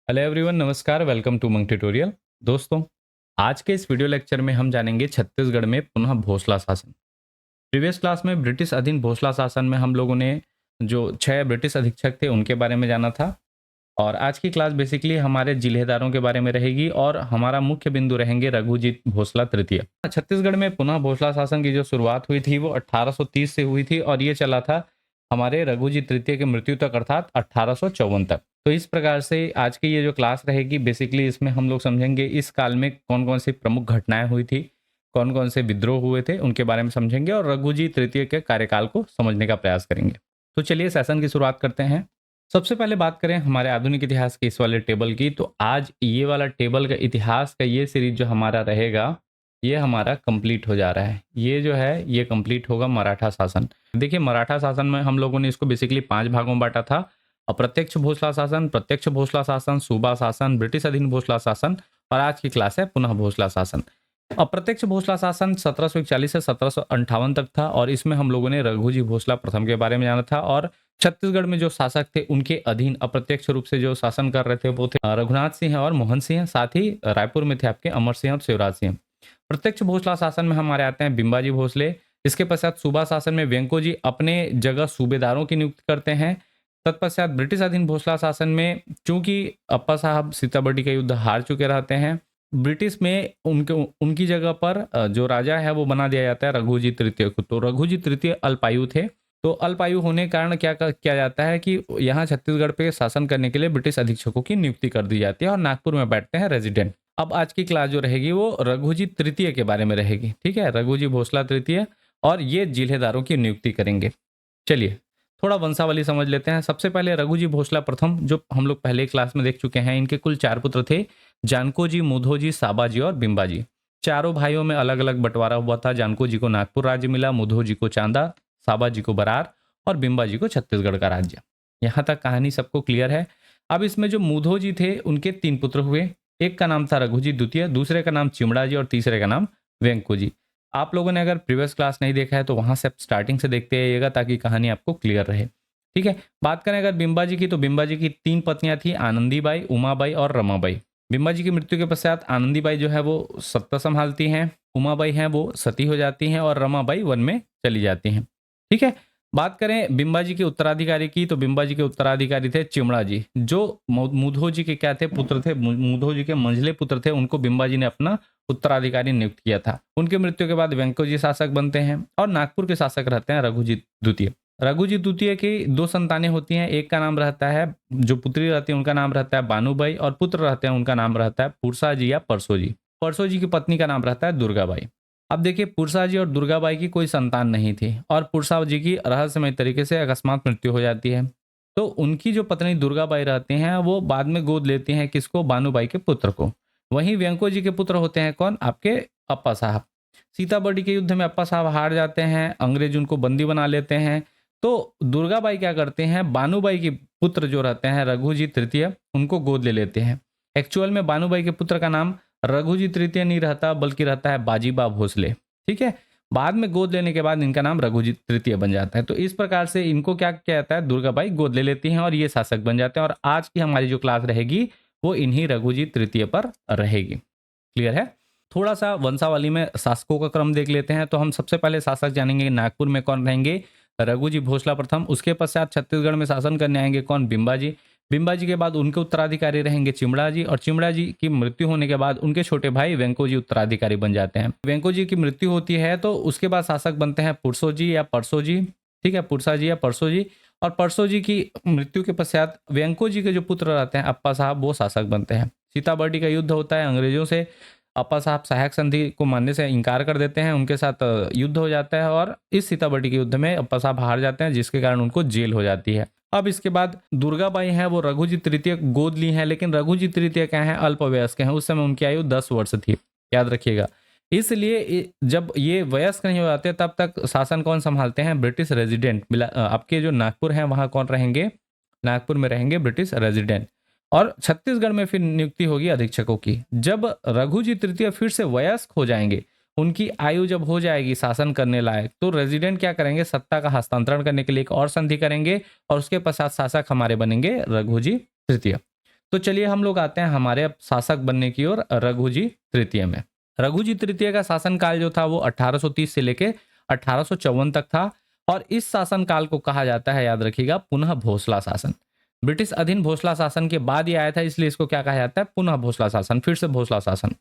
Hello everyone, नमस्कार। Welcome to monk tutorial. दोस्तों, आज के इस वीडियो लेक्चर में हम जानेंगे छत्तीसगढ़ में पुनः भोसला शासन। प्रीवियस क्लास में ब्रिटिश अधीन भोसला शासन में हम लोगों ने जो 6 ब्रिटिश अधीक्षक थे उनके बारे में जाना था। और आज की क्लास बेसिकली हमारे जिलेदारों के बारे में रहेगी और हमारा मुख्य बिंदु रहेंगे रघुजीत भोसला तृतीय। छत्तीसगढ़ में पुनः भोसला शासन की जो शुरुआत हुई थी वो 1830 से हुई थी और ये चला था हमारे रघुजीत तृतीय की मृत्यु तक, अर्थात 1854 तक। तो इस प्रकार से आज की ये जो क्लास रहेगी बेसिकली इसमें हम लोग समझेंगे इस काल में कौन कौन सी प्रमुख घटनाएं हुई थी, कौन कौन से विद्रोह हुए थे उनके बारे में समझेंगे और रघुजीत तृतीय के कार्यकाल को समझने का प्रयास करेंगे। तो चलिए सेशन की शुरुआत करते हैं। सबसे पहले बात करें हमारे आधुनिक इतिहास के इस वाले टेबल की, तो आज ये वाला टेबल का इतिहास का ये सीरीज जो हमारा रहेगा ये हमारा कंप्लीट हो जा रहा है। ये जो है ये कंप्लीट होगा मराठा शासन। देखिए, मराठा शासन में हम लोगों ने इसको बेसिकली 5 भागों में बांटा था। अप्रत्यक्ष भोसला शासन, प्रत्यक्ष भोसला शासन, सूबा शासन, ब्रिटिश अधीन भोसला शासन और आज की क्लास है पुनः भोसला शासन। अप्रत्यक्ष भोसला शासन 1741 से 1758 तक था और इसमें हम लोगों ने रघुजी भोसला प्रथम के बारे में जाना था। और छत्तीसगढ़ में जो शासक थे उनके अधीन अप्रत्यक्ष रूप से जो शासन कर रहे थे वो थे रघुनाथ सिंह और मोहन सिंह। साथ ही रायपुर में थे आपके अमर सिंह और शिवराज सिंह। प्रत्यक्ष भोसला शासन में हमारे आते हैं बिंबाजी भोसले। इसके पश्चात सूबा शासन में वेंको जी अपने जगह सूबेदारों की नियुक्ति करते हैं। तत्पश्चात ब्रिटिश अधीन भोसला शासन में चूंकि अप्पा साहब सीताबर्डी का युद्ध हार चुके रहते हैं, ब्रिटिश में उनकी जगह पर जो राजा है वो बना दिया जाता है रघुजी तृतीय को। तो रघुजी तृतीय अल्पायु थे। तो अल्पायु होने के कारण क्या किया जाता है कि यहाँ छत्तीसगढ़ पे शासन करने के लिए ब्रिटिश अधीक्षकों की नियुक्ति कर दी जाती है और नागपुर में बैठते हैं रेजिडेंट। अब आज की क्लास जो रहेगी वो रघुजी तृतीय के बारे में रहेगी। ठीक है, रघुजी भोसला तृतीय और ये जिलेदारों की नियुक्ति करेंगे। चलिए थोड़ा वंशावली समझ लेते हैं। सबसे पहले रघुजी भोसला प्रथम, जो हम लोग पहले क्लास में देख चुके हैं, इनके कुल 4 पुत्र थे, जानको जी, मुधो जी, साबा जी और बिंबा जी। चारों भाइयों में अलग अलग बंटवारा हुआ था। जानको जी को नागपुर राज्य मिला, मुधो जी को चांदा, साबा जी को बरार और बिंबा जी को छत्तीसगढ़ का राज्य। यहाँ तक कहानी सबको क्लियर है। अब इसमें जो मुधो जी थे उनके 3 पुत्र हुए। एक का नाम था रघुजी द्वितीय, दूसरे का नाम चिमड़ा जी और तीसरे का नाम वेंको जी। आप लोगों ने अगर प्रीवियस क्लास नहीं देखा है तो वहां से आप स्टार्टिंग से देखते आइएगा ताकि कहानी आपको क्लियर रहे। ठीक है, बात करें अगर बिंबा जी की, तो बिंबा जी की 3 पत्नियां थी, आनंदीबाई, उमाबाई और रमाबाई। बिंबा जी की मृत्यु के पश्चात आनंदीबाई जो है वो सत्ता संभालती हैं, उमाबाई हैं वो सती हो जाती हैं और रमाबाई वन में चली जाती हैं। ठीक है, बात करें बिंबा जी के उत्तराधिकारी की, तो बिंबा जी के उत्तराधिकारी थे चिमड़ा जी, जो मुधो जी के क्या थे, पुत्र थे। मुधो जी के मंझले पुत्र थे, उनको बिंबा जी ने अपना उत्तराधिकारी नियुक्त किया था। उनकी मृत्यु के बाद वेंको जी शासक बनते हैं और नागपुर के शासक रहते हैं रघुजी द्वितीय। रघुजी द्वितीय की 2 संतानें होती हैं। एक का नाम रहता है, जो पुत्री रहती है उनका नाम रहता है बानुबाई और पुत्र रहते हैं उनका नाम रहता है पुरसा जी या परसो जी। परसो जी की पत्नी का नाम रहता है दुर्गाबाई। अब देखिए, पुरसा जी और दुर्गाबाई की कोई संतान नहीं थी और पुरसा जी की रहस्यमय तरीके से अकस्मात मृत्यु हो जाती है। तो उनकी जो पत्नी दुर्गाबाई रहती हैं वो बाद में गोद लेती हैं किसको, बानुबाई के पुत्र को। वहीं वेंको जी के पुत्र होते हैं कौन, आपके अप्पा साहब। सीताबर्डी के युद्ध में अप्पा साहब हार जाते हैं, अंग्रेज उनको बंदी बना लेते हैं। तो दुर्गाबाई क्या करते हैं, बानुबाई के पुत्र जो रहते हैं रघुजी तृतीय, उनको गोद ले लेते हैं। एक्चुअल में बानुबाई के पुत्र का नाम रघुजी तृतीय नहीं रहता बल्कि रहता है बाजीबा भोसले। ठीक है, बाद में गोद लेने के बाद इनका नाम रघुजी तृतीय बन जाता है। तो इस प्रकार से इनको क्या किया जाता है, दुर्गाबाई गोद ले लेती हैं और ये शासक बन जाते हैं। और आज की हमारी जो क्लास रहेगी वो इन्हीं रघुजी तृतीय पर रहेगी। क्लियर है। थोड़ा सा वंशावली में शासकों का क्रम देख लेते हैं। तो हम सबसे पहले शासक जानेंगे नागपुर में कौन रहेंगे, रघुजी भोसला प्रथम। उसके पश्चात छत्तीसगढ़ में शासन करने आएंगे कौन, बिंबा जी। बिंबा जी के बाद उनके उत्तराधिकारी रहेंगे चिमड़ा जी और चिमड़ा जी की मृत्यु होने के बाद उनके छोटे भाई वेंको जी उत्तराधिकारी बन जाते हैं। वेंको जी की मृत्यु होती है तो उसके बाद शासक बनते हैं पुरसो जी या परसो जी। ठीक है, पुरसा जी या परसो जी। और परसो जी की मृत्यु के पश्चात वेंको जी के जो पुत्र रहते हैं अप्पा साहब, वो शासक बनते हैं। सीताबर्डी का युद्ध होता है अंग्रेजों से। अप्पा साहब सहायक संधि को मानने से इनकार कर देते हैं, उनके साथ युद्ध हो जाता है और इस सीताबर्डी के युद्ध में अप्पा साहब हार जाते हैं जिसके कारण उनको जेल हो जाती है। अब इसके बाद दुर्गाबाई हैं वो रघुजी तृतीय गोद ली हैं, लेकिन रघुजी तृतीय क्या है, अल्पवयस्क हैं। उस समय उनकी आयु 10 वर्ष थी, याद रखिएगा। इसलिए जब ये वयस्क नहीं हो जाते तब तक शासन कौन संभालते हैं, ब्रिटिश रेजिडेंट। आपके जो नागपुर हैं वहां कौन रहेंगे, नागपुर में रहेंगे ब्रिटिश रेजिडेंट। और छत्तीसगढ़ में फिर नियुक्ति होगी अधीक्षकों की। जब रघुजी तृतीय फिर से वयस्क हो जाएंगे, उनकी आयु जब हो जाएगी शासन करने लायक, तो रेजिडेंट क्या करेंगे, सत्ता का हस्तांतरण करने के लिए एक और संधि करेंगे और उसके पश्चात शासक हमारे बनेंगे रघुजी तृतीय। तो चलिए हम लोग आते हैं हमारे अब शासक बनने की ओर, रघुजी तृतीय में। रघुजी तृतीय का शासनकाल जो था वो 1830 से लेके 1854 तक था, और इस शासनकाल को कहा जाता है, याद रखिएगा, पुनः भोसला शासन। ब्रिटिश अधीन भोसला शासन के बाद ये आया था, इसलिए इसको क्या कहा जाता है, पुनः भोसला शासन, फिर से भोसला शासन।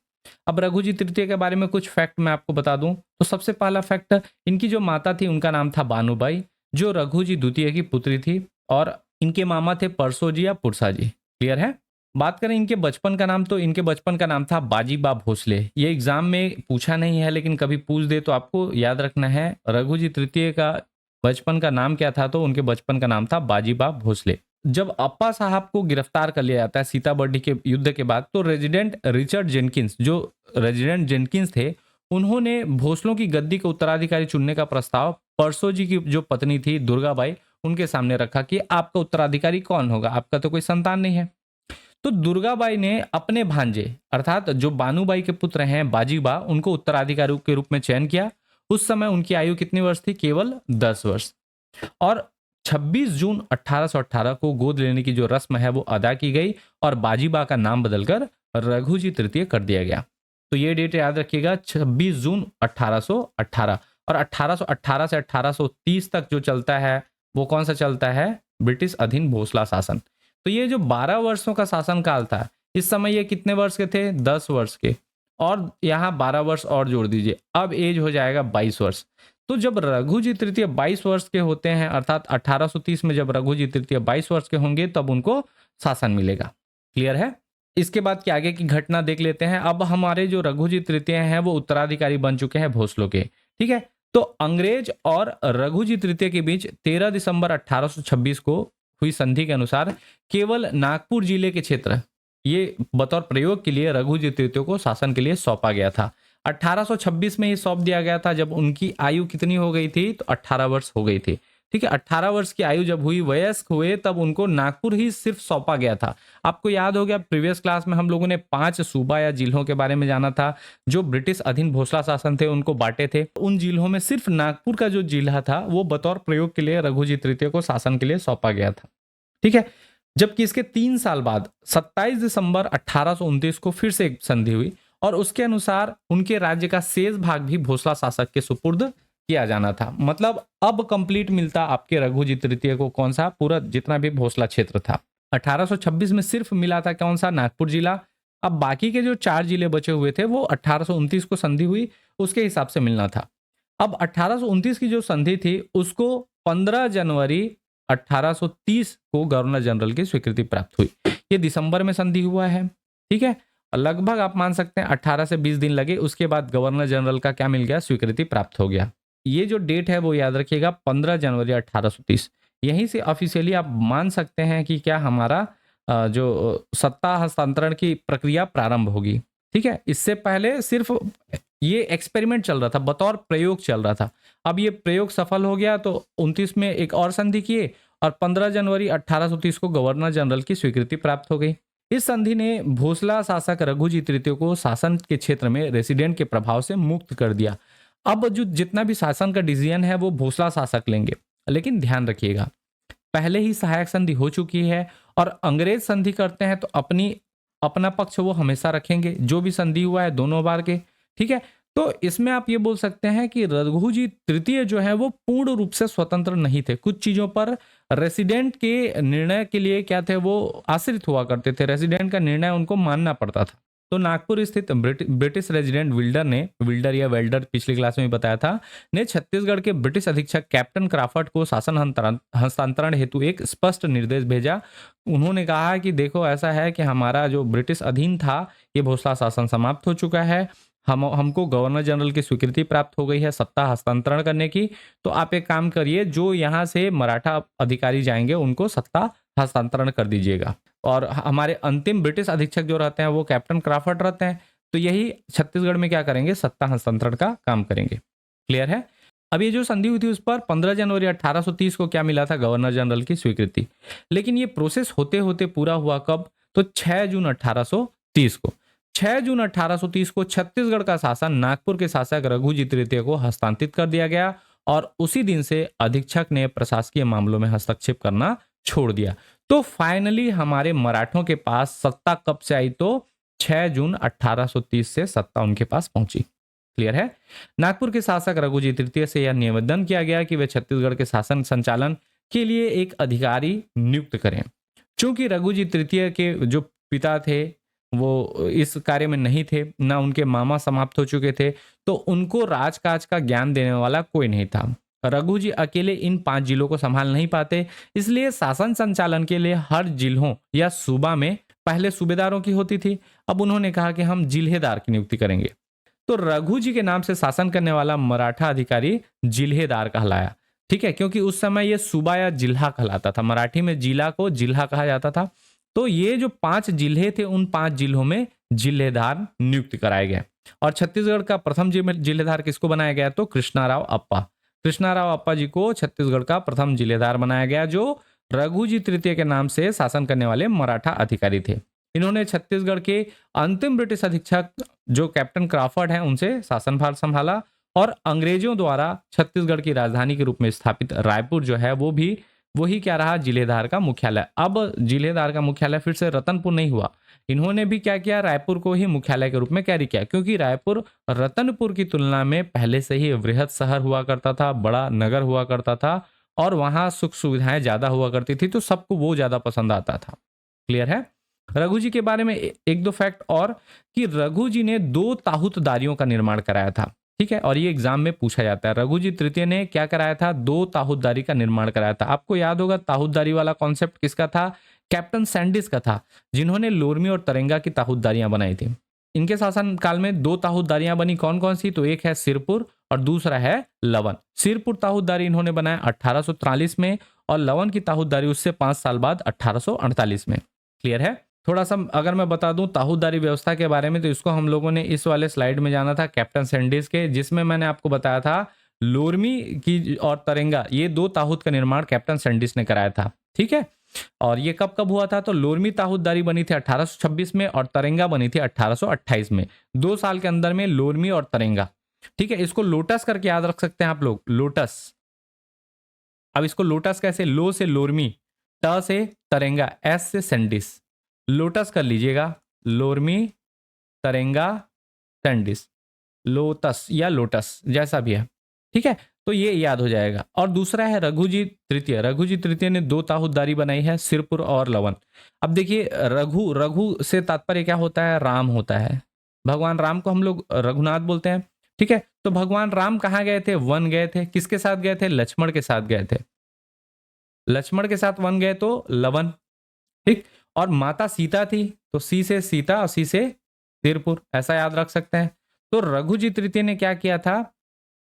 अब रघुजी तृतीय के बारे में कुछ फैक्ट मैं आपको बता दूं, तो सबसे पहला फैक्ट, इनकी जो माता थी उनका नाम था बानुबाई, जो रघुजी द्वितीय की पुत्री थी, और इनके मामा थे परसोजी या पुरसाजी। क्लियर है। बात करें इनके बचपन का नाम, तो इनके बचपन का नाम था बाजीबा भोसले। ये एग्जाम में पूछा नहीं है, लेकिन कभी पूछ दे तो आपको याद रखना है, रघुजी तृतीय का बचपन का नाम क्या था, तो उनके बचपन का नाम था बाजीबा भोसले। जब अप्पा साहब को गिरफ्तार कर लिया जाता है सीताबर्डी के युद्ध के बाद, तो रेजिडेंट रिचर्ड जेनकिंस, जो रेजिडेंट जेनकिंस थे, उन्होंने भोसलों की गद्दी के उत्तराधिकारी चुनने का प्रस्ताव परसोजी की जो पत्नी थी दुर्गाबाई, उनके सामने रखा कि आपका उत्तराधिकारी कौन होगा, आपका तो कोई संतान नहीं है। तो दुर्गाबाई ने अपने भांजे अर्थात जो बानुबाई के पुत्र हैं बाजीबा, उनको उत्तराधिकारी के रूप में चयन किया। उस समय उनकी आयु कितनी वर्ष थी, केवल 10 वर्ष। और 26 जून 1818 को गोद लेने की जो रस्म है वो अदा की गई, और बाजीबा का नाम बदलकर रघुजी तृतीय कर दिया गया। तो ये डेट याद रखिएगा, 26 जून 1818। और 1818 से 1830 तक जो चलता है वो कौन सा चलता है, ब्रिटिश अधीन भोसला शासन। तो ये जो 12 वर्षों का शासनकाल था, इस समय ये कितने वर्ष के थे, 10 वर्ष के, और यहाँ 12 वर्ष और जोड़ दीजिए, अब एज हो जाएगा 22 वर्ष। तो जब रघुजी तृतीय 22 वर्ष के होते हैं, अर्थात 1830 में जब रघुजी तृतीय 22 वर्ष के होंगे, तब उनको शासन मिलेगा। क्लियर है। इसके बाद की आगे की घटना देख लेते हैं। अब हमारे जो रघुजी तृतीय हैं वो उत्तराधिकारी बन चुके हैं भोसलों के। ठीक है। तो अंग्रेज और रघुजी तृतीय के बीच 13 दिसंबर 1826 को हुई संधि के अनुसार केवल नागपुर जिले के क्षेत्र ये बतौर प्रयोग के लिए रघुजी तृतीय को शासन के लिए सौंपा गया था। 1826 में ये सौंप दिया गया था, जब उनकी आयु कितनी हो गई थी, तो 18 वर्ष हो गई थी। ठीक है। 18 वर्ष की आयु जब हुई, वयस्क हुए, तब उनको नागपुर ही सिर्फ सौंपा गया था। आपको याद हो गया, प्रीवियस क्लास में हम लोगों ने 5 सूबा या जिलों के बारे में जाना था, जो ब्रिटिश अधीन भोसला शासन थे उनको बांटे थे। उन जिलों में सिर्फ नागपुर का जो जिला था वो बतौर प्रयोग के लिए रघुजी तृतीय को शासन के लिए सौंपा गया था। ठीक है। जबकि इसके 3 साल बाद 27 दिसंबर 1829 को फिर से एक संधि हुई, और उसके अनुसार उनके राज्य का शेष भाग भी भोसला शासक के सुपुर्द किया जाना था। मतलब अब कंप्लीट मिलता आपके रघुजी तृतीय को कौन सा, पूरा जितना भी भोसला क्षेत्र था। 1826 में सिर्फ मिला था कौन सा, नागपुर जिला। अब बाकी के जो 4 जिले बचे हुए थे वो 1829 को संधि हुई, उसके हिसाब से मिलना था। अब 1829 की जो संधि थी उसको 15 जनवरी 1830 को गवर्नर जनरल की स्वीकृति प्राप्त हुई। ये दिसंबर में संधि हुआ है। ठीक है। लगभग आप मान सकते हैं 18 से 20 दिन लगे, उसके बाद गवर्नर जनरल का क्या मिल गया, स्वीकृति प्राप्त हो गया। ये जो डेट है वो याद रखिएगा, 15 जनवरी 1830। यहीं से ऑफिशियली आप मान सकते हैं कि क्या हमारा जो सत्ता हस्तांतरण की प्रक्रिया प्रारंभ होगी। ठीक है। इससे पहले सिर्फ ये एक्सपेरिमेंट चल रहा था, बतौर प्रयोग चल रहा था। अब ये प्रयोग सफल हो गया, तो 29 में एक और संधि किए, और 15 जनवरी 1830 को गवर्नर जनरल की स्वीकृति प्राप्त हो गई। इस संधि ने भोसला शासक रघुजी तृतीय को शासन के क्षेत्र में रेसिडेंट के प्रभाव से मुक्त कर दिया। अब जो जितना भी शासन का डिसीजन है वो भोसला शासक लेंगे, लेकिन ध्यान रखिएगा, पहले ही सहायक संधि हो चुकी है, और अंग्रेज संधि करते हैं तो अपना पक्ष वो हमेशा रखेंगे। जो भी संधि हुआ है दोनों बार के। ठीक है। तो इसमें आप ये बोल सकते हैं कि रघुजी तृतीय जो है वो पूर्ण रूप से स्वतंत्र नहीं थे। कुछ चीजों पर रेसिडेंट के निर्णय के लिए क्या थे, वो आश्रित हुआ करते थे। रेसिडेंट का निर्णय उनको मानना पड़ता था। तो नागपुर स्थित ब्रिटिश रेजिडेंट विल्डर या वेल्डर पिछली क्लास में बताया था, ने छत्तीसगढ़ के ब्रिटिश अधीक्षक कैप्टन क्राफर्ड को शासन हस्तांतरण हेतु एक स्पष्ट निर्देश भेजा। उन्होंने कहा कि देखो ऐसा है कि हमारा जो ब्रिटिश अधीन था ये भोसला शासन समाप्त हो चुका है, हमको गवर्नर जनरल की स्वीकृति प्राप्त हो गई है सत्ता हस्तांतरण करने की। तो आप एक काम करिए, जो यहाँ से मराठा अधिकारी जाएंगे उनको सत्ता हस्तांतरण कर दीजिएगा, और हमारे अंतिम ब्रिटिश अधीक्षक जो रहते हैं वो कैप्टन क्राफर्ड रहते हैं। तो यही छत्तीसगढ़ में क्या करेंगे, सत्ता हस्तांतरण का काम करेंगे। क्लियर है। अब ये जो संधि हुई थी उस पर 15 जनवरी 1830 को क्या मिला था, गवर्नर जनरल की स्वीकृति। लेकिन ये प्रोसेस होते होते पूरा हुआ कब, तो 6 जून 1830 को। 6 जून 1830 को छत्तीसगढ़ का शासन नागपुर के शासक रघुजी तृतीय को हस्तांतरित कर दिया गया, और उसी दिन से अधीक्षक ने प्रशासकीय मामलों में हस्तक्षेप करना छोड़ दिया। तो फाइनली हमारे मराठों के पास सत्ता कब से आई? तो 6 जून 1830 से सत्ता उनके पास पहुंची। क्लियर है? नागपुर के शासक रघुजी तृतीय से यह निवेदन किया गया कि वे छत्तीसगढ़ के शासन संचालन के लिए एक अधिकारी नियुक्त करें। चूंकि रघुजी तृतीय के जो पिता थे वो इस कार्य में नहीं थे, ना उनके मामा समाप्त हो चुके थे, तो उनको राजकाज का ज्ञान देने वाला कोई नहीं था। रघु जी अकेले इन 5 जिलों को संभाल नहीं पाते, इसलिए शासन संचालन के लिए हर जिलों या सूबा में पहले सूबेदारों की होती थी। अब उन्होंने कहा कि हम जिल्हेदार की नियुक्ति करेंगे। तो रघु जी के नाम से शासन करने वाला मराठा अधिकारी जिल्हेदार कहलाया। ठीक है, क्योंकि उस समय यह सूबा या जिला कहलाता था। मराठी में जिला को जिला कहा जाता था। तो ये जो 5 जिले थे, उन 5 जिलों में जिल्हेदार नियुक्त कराए गए। और छत्तीसगढ़ का प्रथम जिल्हेदार किसको बनाया गया? तो कृष्णाराव अप्पा। कृष्णाराव अप्पा जी को छत्तीसगढ़ का प्रथम जिलेदार बनाया गया, जो रघुजी तृतीय के नाम से शासन करने वाले मराठा अधिकारी थे। इन्होंने छत्तीसगढ़ के अंतिम ब्रिटिश अधीक्षक जो कैप्टन क्राफर्ड हैं उनसे शासनभार संभाला और अंग्रेजों द्वारा छत्तीसगढ़ की राजधानी के रूप में स्थापित रायपुर जो है वो भी वही क्या रहा? जिलेदार का मुख्यालय। अब जिलेदार का मुख्यालय फिर से रतनपुर नहीं हुआ, इन्होंने भी क्या किया? रायपुर को ही मुख्यालय के रूप में कैरी किया, क्योंकि रायपुर रतनपुर की तुलना में पहले से ही वृहद शहर हुआ करता था, बड़ा नगर हुआ करता था और वहां सुख सुविधाएं ज्यादा हुआ करती थी, तो सबको वो ज्यादा पसंद आता था। क्लियर है? रघु जी के बारे में एक दो फैक्ट और, कि रघु जी ने 2 ताहूतदारियों का निर्माण कराया था। ठीक है, और ये एग्जाम में पूछा जाता है। रघु जी तृतीय ने क्या कराया था? 2 ताहूतदारी का निर्माण कराया था। आपको याद होगा ताहूतदारी वाला कॉन्सेप्ट किसका था? कैप्टन सैंडिस का था, जिन्होंने लोरमी और तरेंगा की ताहूतदारियां बनाई थी। इनके शासन काल में 2 ताहूतदारियां बनी। कौन कौन सी? तो एक है सिरपुर और दूसरा है लवन। सिरपुर ताहूतदारी इन्होंने बनाया 1843 में और लवन की ताहूतदारी उससे 5 साल बाद 1848 में। क्लियर है? थोड़ा सा अगर मैं बता दूं ताहूतदारी व्यवस्था के बारे में, तो इसको हम लोगों ने इस वाले स्लाइड में जाना था कैप्टन सैंडिस के, जिसमें मैंने आपको बताया था लोरमी की और तरेंगा, ये 2 ताहूत का निर्माण कैप्टन सैंडिस ने कराया था। ठीक है, और ये कब कब हुआ था? तो लोरमी ताहूतदारी बनी थी 1826 में और तरेंगा बनी थी 1828 में। 2 साल के अंदर में लोरमी और तरेंगा। ठीक है, इसको लोटस करके याद रख सकते हैं आप लोग, लोटस। अब इसको लोटस कैसे? लो से लोरमी, ट से तरेंगा, एस से सैंडिस, लोटस कर लीजिएगा। लोरमी, तरेंगा, सैंडिस, लोटस या लोटस जैसा भी है। ठीक है, तो ये याद हो जाएगा। और दूसरा है रघुजी तृतीय। रघुजी तृतीय ने 2 ताहूतदारी बनाई है, सिरपुर और लवन। अब देखिए रघु, रघु से तात्पर्य क्या होता है? राम होता है। भगवान राम को हम लोग रघुनाथ बोलते हैं। ठीक है, तो भगवान राम कहाँ गए थे? वन गए थे। किसके साथ गए थे? लक्ष्मण के साथ गए थे। लक्ष्मण के साथ वन गए तो लवन। ठीक, और माता सीता थी तो सी से सीता और सी से सिरपुर, ऐसा याद रख सकते हैं। तो रघुजी तृतीय ने क्या किया था?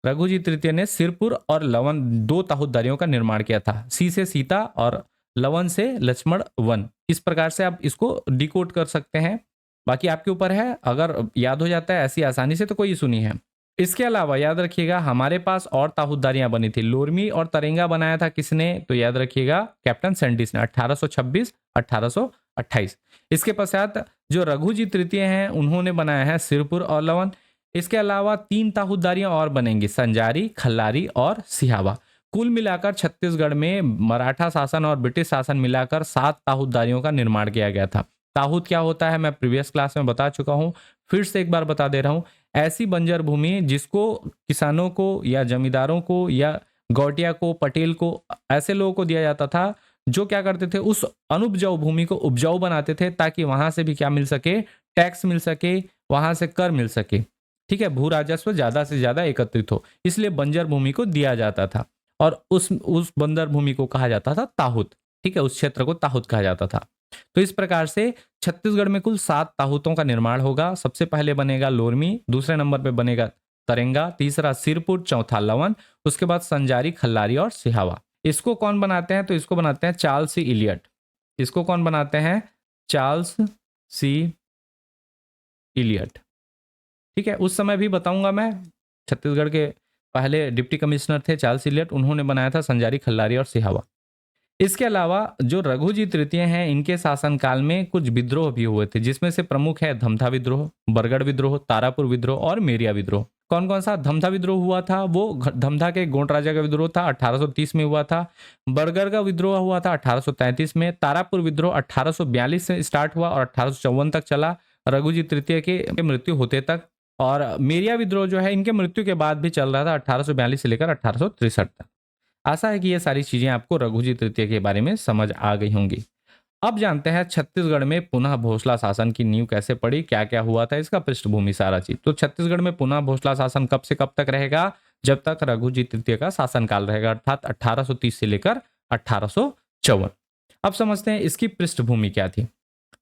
रघुजी तृतीय ने सिरपुर और लवन 2 ताहूतदारियों का निर्माण किया था। सी से सीता और लवन से लक्ष्मण वन। इस प्रकार से आप इसको डिकोड कर सकते हैं, बाकी आपके ऊपर है। अगर याद हो जाता है ऐसी आसानी से तो कोई इशू नहीं है। इसके अलावा याद रखिएगा हमारे पास और ताहूतदारियां बनी थी। लोरमी और तरेंगा बनाया था किसने? तो याद रखिएगा कैप्टन सैंडिस ने 1826 1828। इसके पश्चात जो रघुजी तृतीय हैं उन्होंने बनाया है सिरपुर और लवन। इसके अलावा 3 ताहूतदारियां और बनेंगी, संजारी, खल्लारी और सिहावा। कुल मिलाकर छत्तीसगढ़ में मराठा शासन और ब्रिटिश शासन मिलाकर 7 ताहूतदारियों का निर्माण किया गया था। ताहूत क्या होता है मैं प्रीवियस क्लास में बता चुका हूं, फिर से एक बार बता दे रहा हूं। ऐसी बंजर भूमि जिसको किसानों को या जमींदारों को या गौटिया को, पटेल को, ऐसे लोगों को दिया जाता था जो क्या करते थे? उस अनुपजाऊ भूमि को उपजाऊ बनाते थे, ताकि वहां से भी क्या मिल सके? टैक्स मिल सके, वहां से कर मिल सके। ठीक है, भू राजस्व ज्यादा से ज्यादा एकत्रित हो, इसलिए बंजर भूमि को दिया जाता था और उस बंजर भूमि को कहा जाता था ताहूत। ठीक है, उस क्षेत्र को ताहूत कहा जाता था। तो इस प्रकार से छत्तीसगढ़ में कुल 7 ताहूतों का निर्माण होगा। सबसे पहले बनेगा लोरमी, दूसरे नंबर पे बनेगा तरेंगा, तीसरा सिरपुर, चौथा लवन, उसके बाद संजारी, खल्लारी और सिहावा। इसको कौन बनाते हैं? तो इसको बनाते हैं चार्ल्स सी इलियट। इसको कौन बनाते हैं? चार्ल्स सी इलियट। ठीक है, उस समय भी बताऊंगा मैं। छत्तीसगढ़ के पहले डिप्टी कमिश्नर थे चार्ल्स इलियट, उन्होंने बनाया था संजारी, खल्लारी और सिहावा। इसके अलावा जो रघुजी तृतीय हैं इनके शासनकाल में कुछ विद्रोह भी हुए थे, जिसमें से प्रमुख है धमधा विद्रोह, बरगढ़ विद्रोह, तारापुर विद्रोह और मेरिया विद्रोह। कौन कौन सा? धमधा विद्रोह हुआ था, वो धमधा के गोंड राजा का विद्रोह था, 1830 में हुआ था। बरगढ़ का विद्रोह हुआ था 1833 में। तारापुर विद्रोह 1842 से स्टार्ट हुआ और 1854 तक चला, रघुजी तृतीय के मृत्यु होते तक। और मेरिया विद्रोह जो है इनके मृत्यु के बाद भी चल रहा था 1842 से लेकर 1863 तक। आशा है कि ये सारी चीजें आपको रघुजी तृतीय के बारे में समझ आ गई होंगी। अब जानते हैं छत्तीसगढ़ में पुनः भोसला शासन की नींव कैसे पड़ी, क्या क्या हुआ था, इसका पृष्ठभूमि सारा चीज। तो छत्तीसगढ़ में पुनः भोसला शासन कब से कब तक रहेगा? जब तक रघुजी तृतीय का शासनकाल रहेगा, अर्थात 1830 से लेकर 1854। अब समझते हैं इसकी पृष्ठभूमि क्या थी।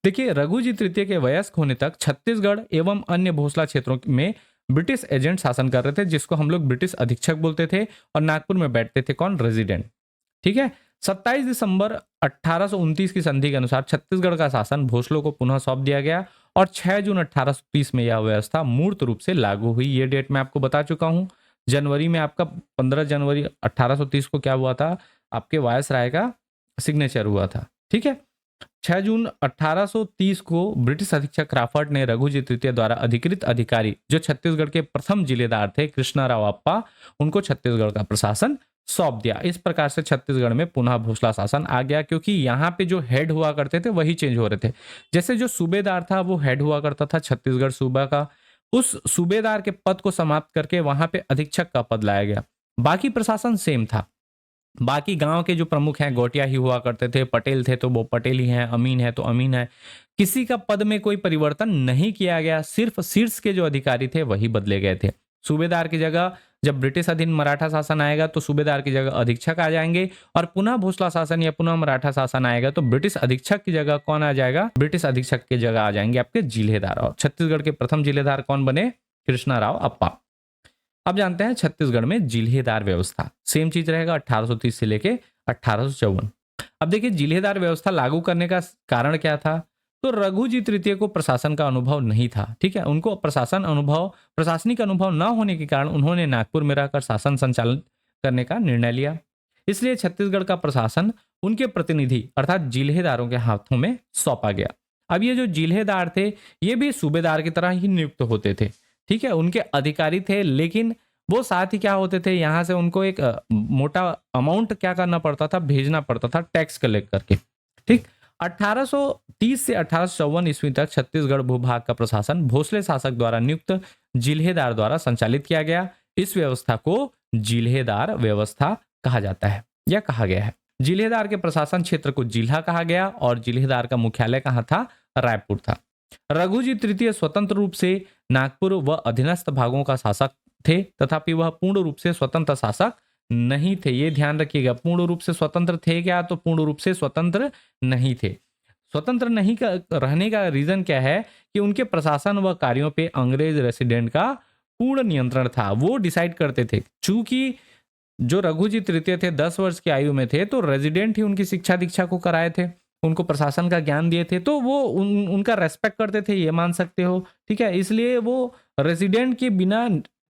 देखिए, रघुजी तृतीय के वयस्क होने तक छत्तीसगढ़ एवं अन्य भोसला क्षेत्रों में ब्रिटिश एजेंट शासन कर रहे थे, जिसको हम लोग ब्रिटिश अधीक्षक बोलते थे। और नागपुर में बैठते थे कौन? रेजिडेंट। ठीक है। 27 दिसंबर 1829 की संधि के अनुसार छत्तीसगढ़ का शासन भोसलों को पुनः सौंप दिया गया और 6 जून 1830 में यह व्यवस्था मूर्त रूप से लागू हुई। ये डेट मैं आपको बता चुका हूं। जनवरी में आपका 15 जनवरी 1830 को क्या हुआ था? आपके वायसराय का सिग्नेचर हुआ था। ठीक है। 6 जून 1830 को ब्रिटिश अधीक्षक क्राफर्ड ने रघुजी तृतीय द्वारा अधिकृत अधिकारी, जो छत्तीसगढ़ के प्रथम जिलेदार थे कृष्णाराव अप्पा, उनको छत्तीसगढ़ का प्रशासन सौंप दिया। इस प्रकार से छत्तीसगढ़ में पुनः भोसला शासन आ गया, क्योंकि यहाँ पे जो हेड हुआ करते थे वही चेंज हो रहे थे। जैसे जो सूबेदार था वो हेड हुआ करता था छत्तीसगढ़ सूबा का, उस सूबेदार के पद को समाप्त करके वहां पे अधीक्षक का पद लाया गया। बाकी प्रशासन सेम था। बाकी गांव के जो प्रमुख हैं गोटिया ही हुआ करते थे, पटेल थे तो वो पटेल ही हैं, अमीन है तो अमीन है। किसी का पद में कोई परिवर्तन नहीं किया गया, सिर्फ शीर्ष के जो अधिकारी थे वही बदले गए थे। सूबेदार की जगह जब ब्रिटिश अधीन मराठा शासन आएगा तो सूबेदार की जगह अधीक्षक आ जाएंगे, और पुनः भोसला शासन या पुनः मराठा शासन आएगा तो ब्रिटिश अधीक्षक की जगह कौन आ जाएगा? ब्रिटिश अधीक्षक की जगह आ जाएंगे आपके जिलेदार। और छत्तीसगढ़ के प्रथम जिलेदार कौन बने? कृष्णाराव अप्पा। अब जानते हैं छत्तीसगढ़ में जिलेदार व्यवस्था। सेम चीज रहेगा 1830 से लेके 1854। अब देखिए, जिलेदार व्यवस्था लागू करने का कारण क्या था? तो रघुजी तृतीय को प्रशासन का अनुभव नहीं था। ठीक है, उनको प्रशासनिक अनुभव न होने के कारण उन्होंने नागपुर में रहकर शासन संचालन करने का निर्णय लिया। इसलिए छत्तीसगढ़ का प्रशासन उनके प्रतिनिधि अर्थात जिलेदारों के हाथों में सौंपा गया। अब ये जो जिलेदार थे ये भी सूबेदार की तरह ही नियुक्त होते थे। ठीक है, उनके अधिकारी थे, लेकिन वो साथ ही क्या होते थे, यहाँ से उनको एक मोटा अमाउंट क्या करना पड़ता था? भेजना पड़ता था, टैक्स कलेक्ट करके। ठीक। 1830 से 1854 ईस्वी तक छत्तीसगढ़ भूभाग का प्रशासन भोसले शासक द्वारा नियुक्त जिलेदार द्वारा संचालित किया गया। इस व्यवस्था को जिलेदार व्यवस्था कहा जाता है या कहा गया है। जिलेदार के प्रशासन क्षेत्र को जिला कहा गया और जिलेदार का मुख्यालय कहाँ था? रायपुर था। रघुजी तृतीय स्वतंत्र रूप से नागपुर व अधीनस्थ भागों का शासक थे, तथापि वह पूर्ण रूप से स्वतंत्र शासक नहीं थे। ये ध्यान रखिएगा, पूर्ण रूप से स्वतंत्र थे क्या? तो पूर्ण रूप से स्वतंत्र नहीं थे। स्वतंत्र नहीं रहने का रीजन क्या है? कि उनके प्रशासन व कार्यों पे अंग्रेज रेसिडेंट का पूर्ण नियंत्रण था। वो डिसाइड करते थे। चूंकि जो रघुजी तृतीय थे 10 वर्ष की आयु में थे, तो रेजिडेंट ही उनकी शिक्षा दीक्षा को कराए थे, उनको प्रशासन का ज्ञान दिए थे, तो वो उनका रेस्पेक्ट करते थे, ये मान सकते हो। ठीक है, इसलिए वो रेजिडेंट के बिना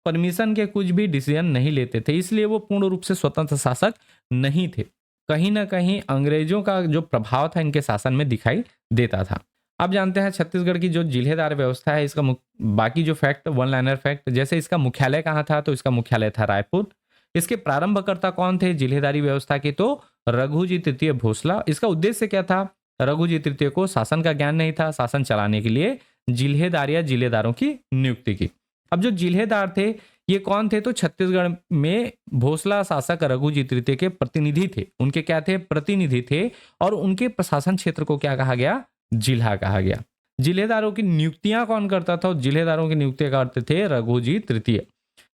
परमिशन के कुछ भी डिसीजन नहीं लेते थे, इसलिए वो पूर्ण रूप से स्वतंत्र शासक नहीं थे। कहीं ना कहीं अंग्रेजों का जो प्रभाव था इनके शासन में दिखाई देता था। अब जानते हैं छत्तीसगढ़ की जो जिलेदार व्यवस्था है, इसका बाकी जो फैक्ट, वन लाइनर फैक्ट, जैसे इसका मुख्यालय कहाँ था? तो इसका मुख्यालय था रायपुर। इसके प्रारंभकर्ता कौन थे जिलेदारी व्यवस्था के? तो रघुजी तृतीय भोसला। इसका उद्देश्य क्या था? रघुजी तृतीय को शासन का ज्ञान नहीं था, शासन चलाने के लिए जिलेदार या जिलेदारों की नियुक्ति की। अब जो जिलेदार थे ये कौन थे? तो छत्तीसगढ़ में भोसला शासक रघुजी तृतीय के प्रतिनिधि थे। उनके क्या थे? प्रतिनिधि थे। और उनके प्रशासन क्षेत्र को क्या कहा गया? जिला कहा गया। जिलेदारों की नियुक्तियां कौन करता था? जिलेदारों की नियुक्तियां करते थे रघुजी तृतीय।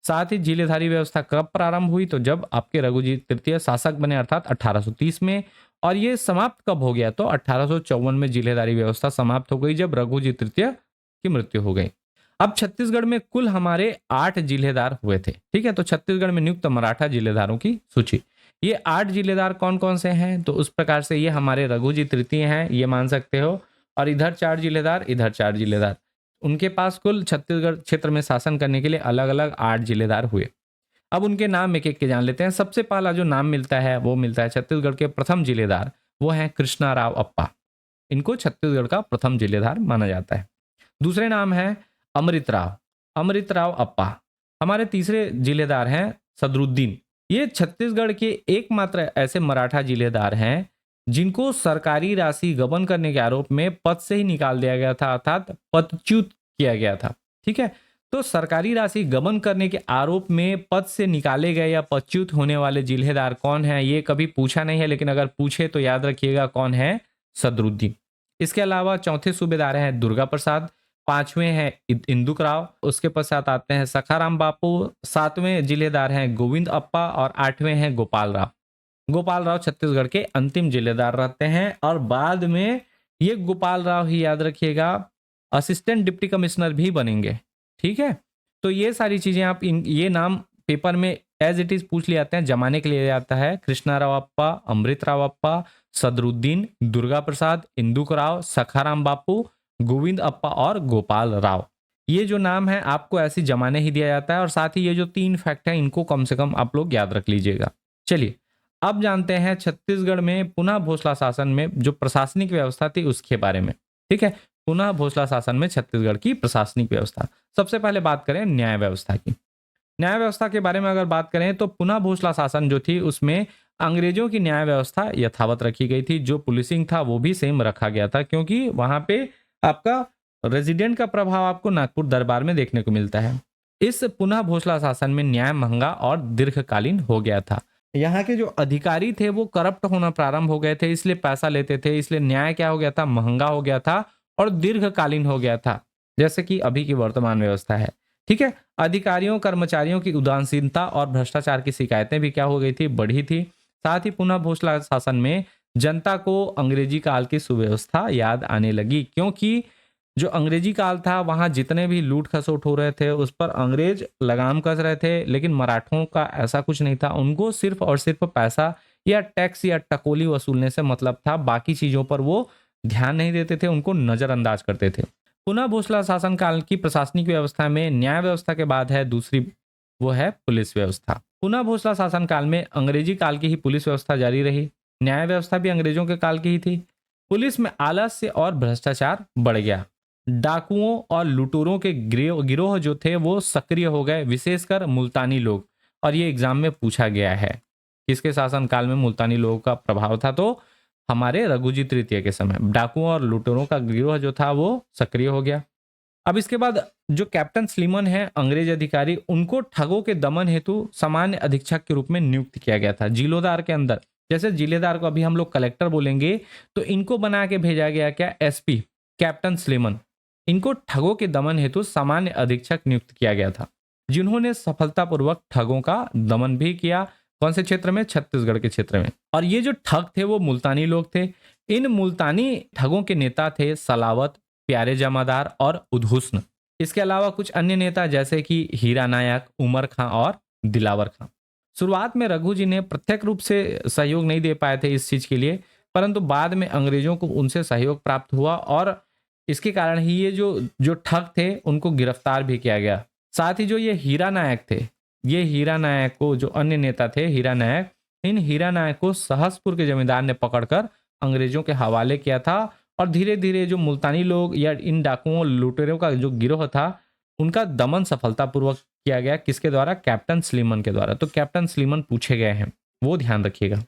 साथ ही जिलेदारी व्यवस्था कब प्रारंभ हुई? तो जब आपके रघुजी तृतीय शासक बने, अर्थात 1830 में। और ये समाप्त कब हो गया? तो 1854 में जिलेदारी व्यवस्था समाप्त हो गई, जब रघुजी तृतीय की मृत्यु हो गई। अब छत्तीसगढ़ में कुल हमारे 8 जिलेदार हुए थे। ठीक है, तो छत्तीसगढ़ में नियुक्त मराठा जिलेदारों की सूची। ये 8 जिलेदार कौन कौन से हैं? तो उस प्रकार से ये हमारे रघुजी तृतीय हैं, ये मान सकते हो। और इधर 4 जिलेदार, इधर 4 जिलेदार। उनके पास कुल छत्तीसगढ़ क्षेत्र में शासन करने के लिए अलग अलग 8 जिलेदार हुए। अब उनके नाम एक एक के जान लेते हैं। सबसे पहला जो नाम मिलता है वो मिलता है छत्तीसगढ़ के प्रथम जिलेदार, वो हैं कृष्णाराव अप्पा। इनको छत्तीसगढ़ का प्रथम जिलेदार माना जाता है। दूसरे नाम है अमृतराव अप्पा। हमारे तीसरे जिलेदार हैं सदरुद्दीन। ये छत्तीसगढ़ के एकमात्र ऐसे मराठा जिलेदार हैं जिनको सरकारी राशि गबन करने के आरोप में पद से ही निकाल दिया गया था, अर्थात पदच्युत किया गया था। ठीक है, तो सरकारी राशि गबन करने के आरोप में पद से निकाले गए या पदच्युत होने वाले जिलेदार कौन है, ये कभी पूछा नहीं है, लेकिन अगर पूछे तो याद रखिएगा कौन है, सदरुद्दीन। इसके अलावा चौथे सूबेदार हैं दुर्गा प्रसाद, पांचवें हैं इंदुक राव, उसके पश्चात आते हैं सखाराम बापू, सातवें जिलेदार हैं गोविंद अप्पा और आठवें हैं गोपाल राव। गोपाल राव छत्तीसगढ़ के अंतिम जिलेदार रहते हैं और बाद में ये गोपाल राव ही याद रखिएगा असिस्टेंट डिप्टी कमिश्नर भी बनेंगे। ठीक है, तो ये सारी चीजें आप ये नाम पेपर में एज इट इज पूछ लिए जाते हैं, जमाने के लिए आता है। कृष्णा राव अप्पा, अमृत राव अप्पा, सदरुद्दीन, दुर्गा प्रसाद, इंदुक राव, सखाराम बापू, गोविंद अप्पा और गोपाल राव। ये जो नाम है आपको ऐसी जमाने ही दिया जाता है, और साथ ही ये जो 3 फैक्ट है इनको कम से कम आप लोग याद रख लीजिएगा। चलिए अब जानते हैं छत्तीसगढ़ में पुनः भोसला शासन में जो प्रशासनिक व्यवस्था थी उसके बारे में। ठीक है, पुनः भोसला शासन में छत्तीसगढ़ की प्रशासनिक व्यवस्था। सबसे पहले बात करें न्याय व्यवस्था की। न्याय व्यवस्था के बारे में अगर बात करें तो पुनः भोसला शासन जो थी उसमें अंग्रेजों की न्याय व्यवस्था यथावत रखी गई थी। जो पुलिसिंग था वो भी सेम रखा गया था, क्योंकि वहां पे आपका रेजिडेंट का प्रभाव आपको नागपुर दरबार में देखने को मिलता है। इस पुनः भोसला शासन में न्याय महंगा और दीर्घकालीन हो गया था। यहाँ के जो अधिकारी थे वो करप्ट होना प्रारंभ हो गए थे, इसलिए पैसा लेते थे, इसलिए न्याय क्या हो गया था, महंगा हो गया था और दीर्घकालीन हो गया था, जैसे कि अभी की वर्तमान व्यवस्था है। ठीक है, अधिकारियों कर्मचारियों की उदासीनता और भ्रष्टाचार की शिकायतें भी क्या हो गई थी, बढ़ी थी। साथ ही पुनः भोसला शासन में जनता को अंग्रेजी काल की सुव्यवस्था याद आने लगी, क्योंकि जो अंग्रेजी काल था वहां जितने भी लूट खसोट हो रहे थे उस पर अंग्रेज लगाम कस रहे थे, लेकिन मराठों का ऐसा कुछ नहीं था। उनको सिर्फ और सिर्फ पैसा या टैक्स या टकोली वसूलने से मतलब था, बाकी चीजों पर वो ध्यान नहीं देते थे, उनको नजरअंदाज करते थे। पुनः भोसला शासन काल की प्रशासनिक व्यवस्था में न्याय व्यवस्था के बाद है दूसरी, वो है पुलिस व्यवस्था। पुनः भोसला शासन काल में अंग्रेजी काल की ही पुलिस व्यवस्था जारी रही, न्याय व्यवस्था भी अंग्रेजों के काल की ही थी। पुलिस में आलस्य और भ्रष्टाचार बढ़ गया, डाकुओं और लुटेरों के गिरोह जो थे वो सक्रिय हो गए, विशेषकर मुल्तानी लोग। और ये एग्जाम में पूछा गया है किसके शासन काल में मुल्तानी लोगों का प्रभाव था, तो हमारे रघुजी तृतीय के समय डाकुओं और लुटेरों का गिरोह जो था वो सक्रिय हो गया। अब इसके बाद जो कैप्टन स्लीमन है अंग्रेज अधिकारी, उनको ठगों के दमन हेतु सामान्य अधीक्षक के रूप में नियुक्त किया गया था जिलोदार के अंदर। जैसे जिलेदार को अभी हम लोग कलेक्टर बोलेंगे, तो इनको बना के भेजा गया क्या, एसपी कैप्टन स्लीमन। इनको ठगों के दमन हेतु सामान्य अधीक्षक नियुक्त किया गया था, जिन्होंने सफलतापूर्वक ठगों का दमन भी किया। कौन से क्षेत्र में, छत्तीसगढ़ के क्षेत्र में। और ये जो ठग थे वो मुल्तानी लोग थे। इन मुल्तानी ठगों के नेता थे सलावत, प्यारे जमादार और उद्हुस्न। इसके अलावा कुछ अन्य नेता जैसे कि हीरा नायक, उमर खां और दिलावर खां। शुरुआत में रघु जी ने प्रत्यक्ष रूप से सहयोग नहीं दे पाए थे इस चीज के लिए, परंतु बाद में अंग्रेजों को उनसे सहयोग प्राप्त हुआ और इसके कारण ही ये जो ठग थे उनको गिरफ्तार भी किया गया। साथ ही जो ये हीरा नायक थे, ये हीरा नायक को, जो अन्य नेता थे हीरा नायक, इन हीरा नायक को सहसपुर के जमींदार ने पकड़कर अंग्रेजों के हवाले किया था। और धीरे धीरे जो मुल्तानी लोग या इन डाकुओं लुटेरों का जो गिरोह था उनका दमन सफलतापूर्वक किया गया। किसके द्वारा, कैप्टन स्लीमन के द्वारा। तो कैप्टन स्लीमन पूछे गए हैं, वो ध्यान रखिएगा।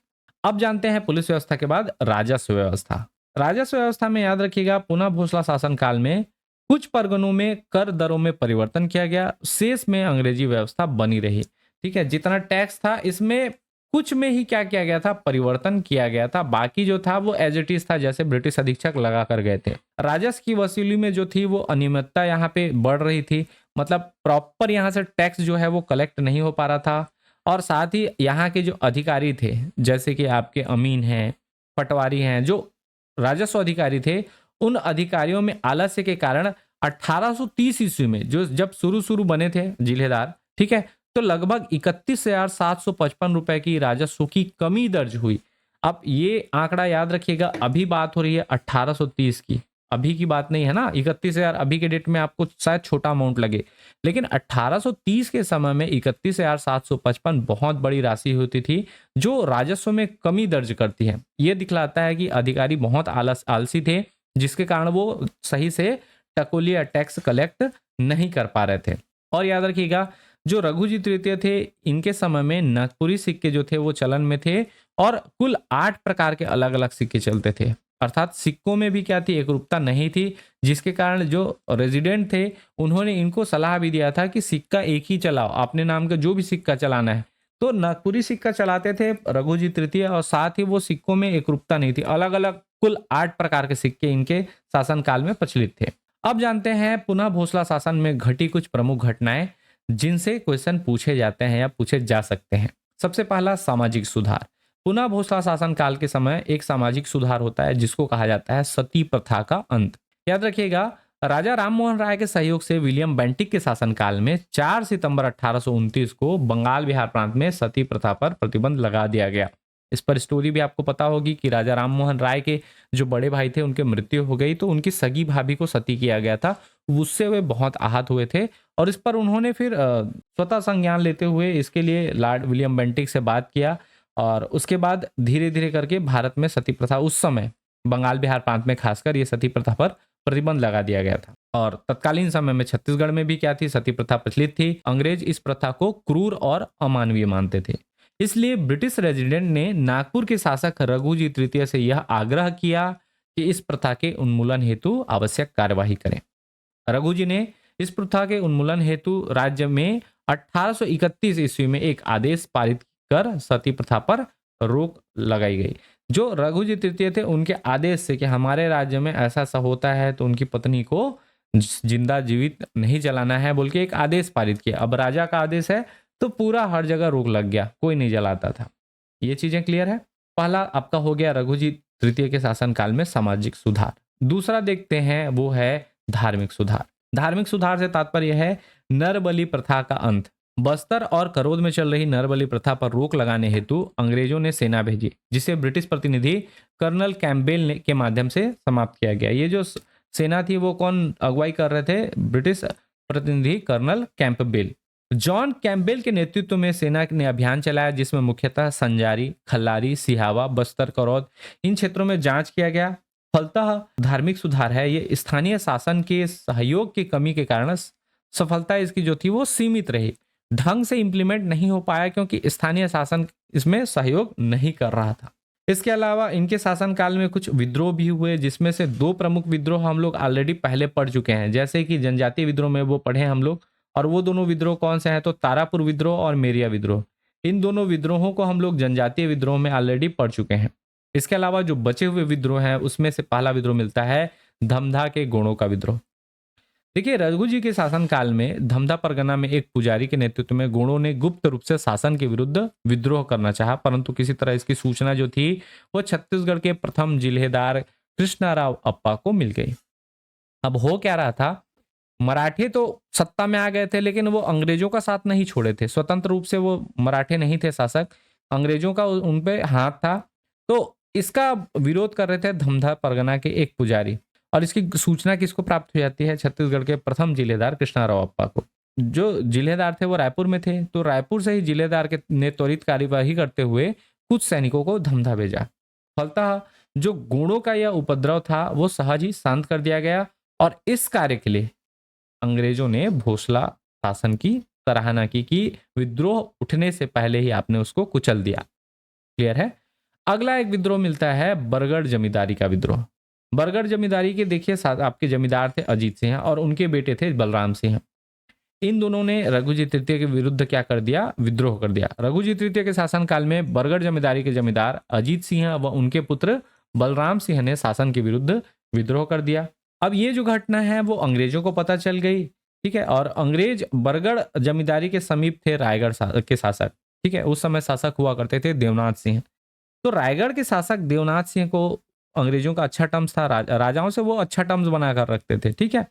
अब जानते हैं पुलिस व्यवस्था के बाद राजस्व व्यवस्था। राजस्व व्यवस्था में याद रखिएगा पुनः भोसला शासन काल में कुछ परगनों में कर दरों में परिवर्तन किया गया, शेष में अंग्रेजी व्यवस्था बनी रही। ठीक है, जितना टैक्स था इसमें कुछ में ही क्या किया गया था, परिवर्तन किया गया था, बाकी जो था वो एज इट इज था जैसे ब्रिटिश अधीक्षक लगा कर गए थे। राजस्व की वसूली में जो थी वो अनियमितता यहाँ पे बढ़ रही थी, मतलब प्रॉपर यहाँ से टैक्स जो है वो कलेक्ट नहीं हो पा रहा था। और साथ ही यहाँ के जो अधिकारी थे जैसे कि आपके अमीन हैं, पटवारी हैं, जो राजस्व अधिकारी थे, उन अधिकारियों में आलस्य के कारण 1830 ईस्वी में जो जब शुरू बने थे जिलेदार, ठीक है, तो लगभग 31,755 रुपए की राजस्व की कमी दर्ज हुई। अब ये आंकड़ा याद रखिएगा, अभी बात हो रही है 1830 की, अभी की बात नहीं है ना। 31,000 अभी के डेट में आपको शायद छोटा अमाउंट लगे, लेकिन 1830 के समय में 31,755 बहुत बड़ी राशि होती थी जो राजस्व में कमी दर्ज करती है। यह दिखलाता है कि अधिकारी बहुत आलसी थे, जिसके कारण वो सही से टकोली या टैक्स कलेक्ट नहीं कर पा रहे थे। और याद रखिएगा जो रघुजी तृतीय थे, इनके समय में नागपुरी सिक्के जो थे वो चलन में थे और कुल 8 प्रकार के अलग अलग सिक्के चलते थे। अर्थात सिक्कों में भी क्या थी, एकरूपता नहीं थी, जिसके कारण जो रेजिडेंट थे उन्होंने इनको सलाह भी दिया था कि सिक्का एक ही चलाओ, अपने नाम का जो भी सिक्का चलाना है। तो नागपुरी सिक्का चलाते थे रघुजी तृतीय और साथ ही वो सिक्कों में एकरूपता नहीं थी, अलग अलग कुल 8 प्रकार के सिक्के इनके शासनकाल में प्रचलित थे। अब जानते हैं पुनः भोसला शासन में घटी कुछ प्रमुख घटनाएं जिनसे क्वेश्चन पूछे जाते हैं या पूछे जा सकते हैं। सबसे पहला, सामाजिक सुधार। पुनः भोसला शासन काल के समय एक सामाजिक सुधार होता है जिसको कहा जाता है सती प्रथा का अंत। याद रखिएगा, राजा राममोहन राय के सहयोग से विलियम बेंटिक के शासनकाल में 4 सितंबर 1829 को बंगाल बिहार प्रांत में सती प्रथा पर प्रतिबंध लगा दिया गया। इस पर स्टोरी भी आपको पता होगी कि राजा राममोहन राय के जो बड़े भाई थे उनके मृत्यु हो गई तो उनकी सगी भाभी को सती किया गया था, उससे वे बहुत आहत हुए थे और इस पर उन्होंने फिर स्वतः संज्ञान लेते हुए इसके लिए लॉर्ड विलियम बेंटिक से बात किया और उसके बाद धीरे धीरे करके भारत में सती प्रथा, उस समय बंगाल बिहार प्रांत में खासकर ये सती प्रथा पर प्रतिबंध लगा दिया गया था। और तत्कालीन समय में छत्तीसगढ़ में भी क्या थी, सती प्रथा प्रचलित थी। अंग्रेज इस प्रथा को क्रूर और अमानवीय मानते थे, इसलिए ब्रिटिश रेजिडेंट ने नागपुर के शासक रघुजी तृतीय से यह आग्रह किया कि इस प्रथा के उन्मूलन हेतु आवश्यक कार्यवाही करें। रघुजी ने इस प्रथा के उन्मूलन हेतु राज्य में 1831 ईस्वी में एक आदेश पारित कर सती प्रथा पर रोक लगाई गई। जो रघुजी तृतीय थे उनके आदेश से कि हमारे राज्य में ऐसा ऐसा होता है तो उनकी पत्नी को जिंदा जीवित नहीं जलाना है बोल के एक आदेश पारित किया। अब राजा का आदेश है तो पूरा हर जगह रोक लग गया, कोई नहीं जलाता था। ये चीजें क्लियर है। पहला आपका हो गया रघुजी तृतीय के शासनकाल में सामाजिक सुधार। दूसरा देखते हैं वो है धार्मिक सुधार। धार्मिक सुधार से तात्पर्य है नरबलि प्रथा का अंत। बस्तर और करौद में चल रही नरबलि प्रथा पर रोक लगाने हेतु अंग्रेजों ने सेना भेजी, जिसे ब्रिटिश प्रतिनिधि कर्नल कैम्पबेल के माध्यम से समाप्त किया गया। ये जो सेना थी वो कौन अगुवाई कर रहे थे, ब्रिटिश प्रतिनिधि कर्नल कैंपबेल। जॉन कैंपबेल के नेतृत्व में सेना ने अभियान चलाया जिसमें मुख्यतः संजारी, खल्लारी, सिहावा, बस्तर, करौद इन क्षेत्रों में जांच किया गया। फलतः धार्मिक सुधार है ये स्थानीय शासन के सहयोग की कमी के कारण सफलता इसकी जो थी वो सीमित रही, ढंग से इंप्लीमेंट नहीं हो पाया क्योंकि स्थानीय शासन इसमें सहयोग नहीं कर रहा था। इसके अलावा इनके शासनकाल में कुछ विद्रोह भी हुए जिसमें से 2 प्रमुख विद्रोह हम लोग ऑलरेडी पहले पढ़ चुके हैं, जैसे कि जनजातीय विद्रोह में वो पढ़े हम लोग, और वो दोनों विद्रोह कौन से हैं तो तारापुर विद्रोह और मेरिया विद्रोह। इन दोनों विद्रोहों को हम लोग जनजातीय विद्रोह में ऑलरेडी पढ़ चुके हैं। इसके अलावा जो बचे हुए विद्रोह हैं उसमें से पहला विद्रोह मिलता है धमधा के गोणों का विद्रोह। देखिए, रघुजी के शासनकाल में धमधा परगना में एक पुजारी के नेतृत्व में गोणों ने गुप्त रूप से शासन के विरुद्ध विद्रोह करना चाहा, परंतु किसी तरह इसकी सूचना जो थी वो छत्तीसगढ़ के प्रथम जिलेदार कृष्णाराव अप्पा को मिल गई। अब हो क्या रहा था, मराठे तो सत्ता में आ गए थे लेकिन वो अंग्रेजों का साथ नहीं छोड़े थे, स्वतंत्र रूप से वो मराठे नहीं थे शासक, अंग्रेजों का उन पे हाथ था। तो इसका विरोध कर रहे थे धमधा परगना के एक पुजारी, और इसकी सूचना किसको प्राप्त हो जाती है, छत्तीसगढ़ के प्रथम जिलेदार कृष्णाराव अप्पा को। जो जिलेदार थे वो रायपुर में थे, तो रायपुर से ही जिलेदार के ने त्वरित कार्यवाही करते हुए कुछ सैनिकों को धमधा भेजा। फलतः जो गोणों का यह उपद्रव था वो सहज ही शांत कर दिया गया और इस कार्य के लिए अंग्रेजों ने भोसला शासन की सराहना की कि विद्रोह उठने से पहले ही आपने उसको कुचल दिया। क्लियर है। अगला एक विद्रोह मिलता है बरगढ़ जमींदारी का विद्रोह। बरगढ़ जमींदारी के देखिए आपके जमींदार थे अजीत सिंह और उनके बेटे थे बलराम सिंह। इन दोनों ने रघुजी तृतीय के विरुद्ध क्या कर दिया, विद्रोह कर दिया। रघुजी तृतीय के शासनकाल में बरगढ़ जमींदारी के जमींदार अजीत सिंह व उनके पुत्र बलराम सिंह ने शासन के विरुद्ध विद्रोह कर दिया। अब ये जो घटना है वो अंग्रेजों को पता चल गई, ठीक है, और अंग्रेज बरगढ़ जमींदारी के समीप थे रायगढ़ के शासक, ठीक है, उस समय शासक हुआ करते थे देवनाथ सिंह। तो रायगढ़ के शासक देवनाथ सिंह को अंग्रेजों का अच्छा टर्म्स था, राजाओं से वो अच्छा टर्म्स बनाकर रखते थे, ठीक है।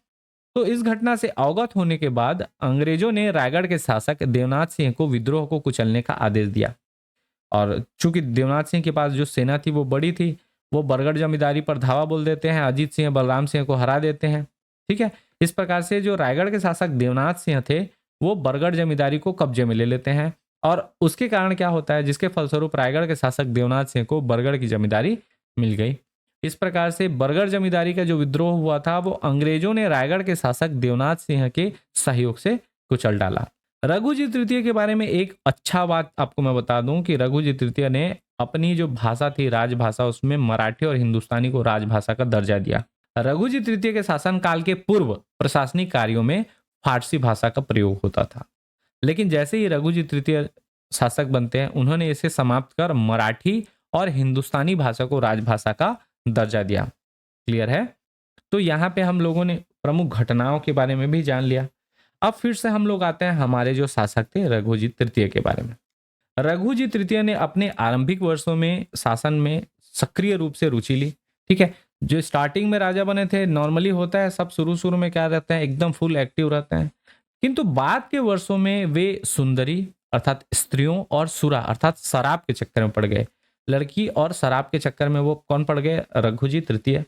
तो इस घटना से अवगत होने के बाद अंग्रेजों ने रायगढ़ के शासक देवनाथ सिंह को विद्रोह को कुचलने का आदेश दिया। और चूंकि देवनाथ सिंह के पास जो सेना थी वो बड़ी थी, वो बरगढ़ जमींदारी पर धावा बोल देते हैं, अजीत सिंह बलराम सिंह को हरा देते हैं, ठीक है। इस प्रकार से जो रायगढ़ के शासक देवनाथ सिंह थे वो बरगढ़ जमींदारी को कब्जे में ले लेते हैं और उसके कारण क्या होता है, जिसके फलस्वरूप रायगढ़ के शासक देवनाथ सिंह को बरगढ़ की जमींदारी मिल गई। इस प्रकार से बरगढ़ जमींदारी का जो विद्रोह हुआ था वो अंग्रेजों ने रायगढ़ के शासक देवनाथ सिंह के सहयोग से कुचल डाला। रघुजी तृतीय के बारे में एक अच्छा बात आपको मैं बता दूं कि रघुजी तृतीय ने अपनी जो भाषा थी राजभाषा, उसमें मराठी और हिंदुस्तानी को राजभाषा का दर्जा दिया। रघुजी तृतीय के शासन काल के पूर्व प्रशासनिक कार्यों में फारसी भाषा का प्रयोग होता था, लेकिन जैसे ही रघुजी तृतीय शासक बनते हैं उन्होंने इसे समाप्त कर मराठी और हिंदुस्तानी भाषा को राजभाषा का दर्जा दिया। क्लियर है? तो यहाँ पे हम लोगों ने प्रमुख घटनाओं के बारे में भी जान लिया। अब फिर से हम लोग आते हैं हमारे जो शासक थे रघुजी तृतीय के बारे में। रघुजी तृतीय ने अपने आरंभिक वर्षों में शासन में सक्रिय रूप से रुचि ली। ठीक है, जो स्टार्टिंग में राजा बने थे, नॉर्मली होता है सब शुरू शुरू में क्या रहते हैं, एकदम फुल एक्टिव रहते हैं, किंतु बाद के वर्षों में वे सुंदरी अर्थात स्त्रियों और सुरा अर्थात शराब के चक्कर में पड़ गए। लड़की और शराब के चक्कर में वो कौन पड़ गए? रघुजी तृतीय।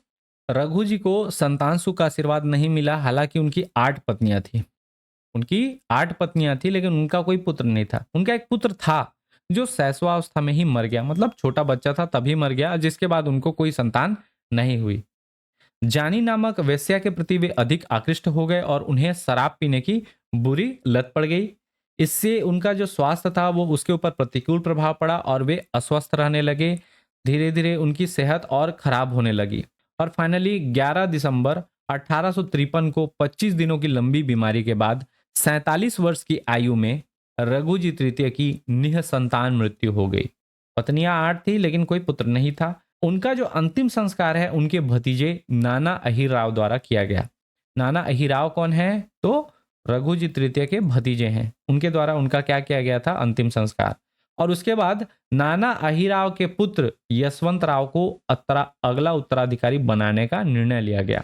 रघु जी को संतान सुख का आशीर्वाद नहीं मिला, हालांकि उनकी 8 पत्नियां थी। उनकी 8 पत्नियां थी, लेकिन उनका कोई पुत्र नहीं था। उनका एक पुत्र था जो शैशवावस्था में ही मर गया, मतलब छोटा बच्चा था तभी मर गया, जिसके बाद उनको कोई संतान नहीं हुई। जानी नामक वेश्या के प्रति वे अधिक आकृष्ट हो गए और उन्हें शराब पीने की बुरी लत पड़ गई। इससे उनका जो स्वास्थ्य था वो उसके ऊपर प्रतिकूल प्रभाव पड़ा और वे अस्वस्थ रहने लगे। धीरे धीरे उनकी सेहत और खराब होने लगी और फाइनली 11 दिसंबर 1853 को 25 दिनों की लंबी बीमारी के बाद 47 वर्ष की आयु में रघुजी तृतीय की निःसंतान मृत्यु हो गई। पत्नियां 8 थी लेकिन कोई पुत्र नहीं था। उनका जो अंतिम संस्कार है उनके भतीजे नाना अहिरराव द्वारा किया गया। नाना अहिरराव कौन है? तो रघुजी तृतीय के भतीजे हैं। उनके द्वारा उनका क्या किया गया था? अंतिम संस्कार। और उसके बाद नाना अहिरराव के पुत्र यशवंत राव को अगला उत्तराधिकारी बनाने का निर्णय लिया गया।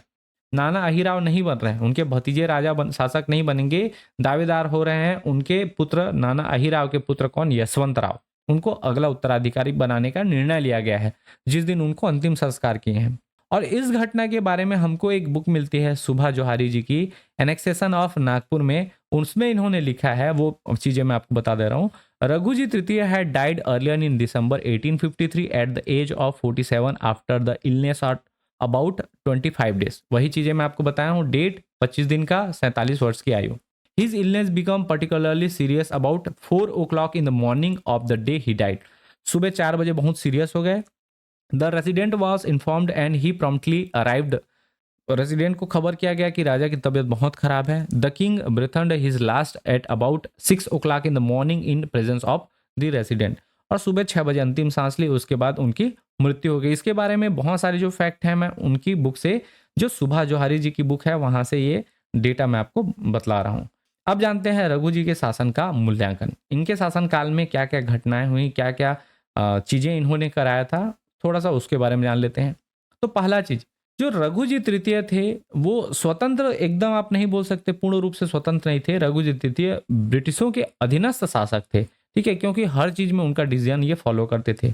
नाना अहिरराव नहीं बन रहे हैं, उनके भतीजे शासक नहीं बनेंगे, दावेदार हो रहे हैं उनके पुत्र नाना अहिरराव के पुत्र कौन? यशवंत राव। उनको अगला उत्तराधिकारी बनाने का निर्णय लिया गया है, जिस दिन उनको अंतिम संस्कार किए हैं। और इस घटना के बारे में हमको एक बुक मिलती है सुभा जोहारी जी की, एनेक्सेशन ऑफ नागपुर में। उसमें इन्होंने लिखा है, वो चीजें मैं आपको बता दे रहा हूँ। रघुजी तृतीय had died earlier in December 1853 at the age of 47 after the illness of about 25 days. वही चीजें मैं आपको बताया हूँ, डेट 25 दिन का, 47 वर्ष की आयु। His illness became particularly serious about 4 o'clock in the morning of the day he died. सुबह 4 बजे बहुत सीरियस हो गए। The resident was informed and he promptly arrived. Resident को खबर किया गया कि राजा की तबीयत बहुत खराब है। The king breathed his last at about 6 o'clock in the morning in presence of the resident. और सुबह 6 बजे अंतिम सांस ली, उसके बाद उनकी मृत्यु हो गई। इसके बारे में बहुत सारे जो फैक्ट हैं मैं उनकी बुक से, जो सुभा जोहारी जी की बुक है, वहां से ये डेटा मैं आपको बतला रहा हूँ। अब जानते हैं रघु जी के शासन का मूल्यांकन। इनके शासन काल में क्या क्या घटनाएं हुई, क्या क्या चीजें इन्होंने कराया था, थोड़ा सा उसके बारे में जान लेते हैं। तो पहला चीज, जो रघुजी तृतीय थे वो स्वतंत्र, एकदम आप नहीं बोल सकते पूर्ण रूप से स्वतंत्र नहीं थे। रघुजी तृतीय ब्रिटिशों के अधीनस्थ शासक थे, ठीक है, क्योंकि हर चीज में उनका डिसीजन ये फॉलो करते थे।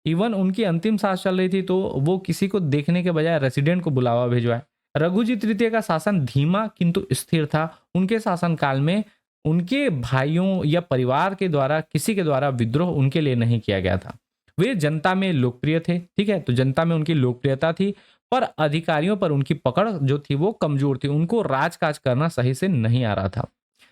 इवन उनकी अंतिम सांस चल रही थी तो वो किसी को देखने के बजाय रेसिडेंट को बुलावा भिजवाए। रघुजी तृतीय का शासन धीमा किंतु स्थिर था। उनके शासन काल में उनके भाइयों या परिवार के द्वारा किसी के द्वारा विद्रोह उनके लिए नहीं किया गया था। वे जनता में लोकप्रिय थे, ठीक है, तो जनता में उनकी लोकप्रियता थी, पर अधिकारियों पर उनकी पकड़ जो थी वो कमजोर थी। उनको राजकाज करना सही से नहीं आ रहा था।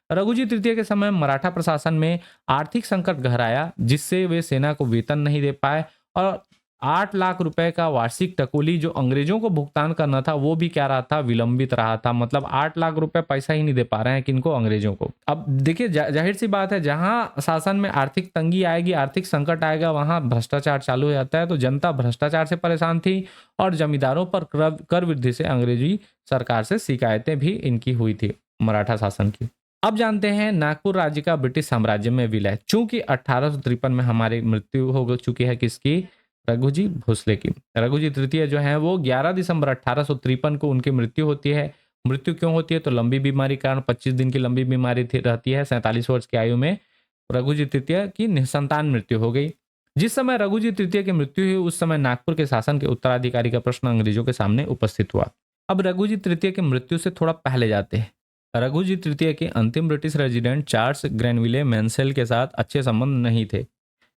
रघुजी तृतीय के समय मराठा प्रशासन में आर्थिक संकट गहराया, जिससे वे सेना को वेतन नहीं दे पाए और 8 लाख रुपए का वार्षिक टकोली जो अंग्रेजों को भुगतान करना था वो भी क्या रहा था? विलंबित रहा था। मतलब 8 लाख रुपए पैसा ही नहीं दे पा रहे हैं किनको? अंग्रेजों को। अब देखिए, जाहिर सी बात है, जहां शासन में आर्थिक तंगी आएगी, आर्थिक संकट आएगा, वहां भ्रष्टाचार चालू हो जाता है। तो जनता भ्रष्टाचार से परेशान थी और जमींदारों पर कर वृद्धि से अंग्रेजी सरकार से शिकायतें भी इनकी हुई थी, मराठा शासन की। अब जानते हैं नागपुर राज्य का ब्रिटिश साम्राज्य में विलय। चूंकि 1853 में हमारी मृत्यु हो चुकी है किसकी? रघुजी भोसले की। रघुजी तृतीय जो है वो 11 दिसंबर 1853 को उनकी मृत्यु होती है। मृत्यु क्यों होती है? तो लंबी बीमारी कारण, 25 दिन की लंबी बीमारी रहती है। 47 वर्ष की आयु में रघुजी तृतीय की निसंतान मृत्यु हो गई। जिस समय रघुजी तृतीय की मृत्यु हुई उस समय नागपुर के शासन के उत्तराधिकारी का प्रश्न अंग्रेजों के सामने उपस्थित हुआ। अब रघुजी तृतीय की मृत्यु से थोड़ा पहले जाते हैं। रघुजी तृतीय के अंतिम ब्रिटिश रेजिडेंट चार्ल्स ग्रेनविले मैंसेल के साथ अच्छे संबंध नहीं थे।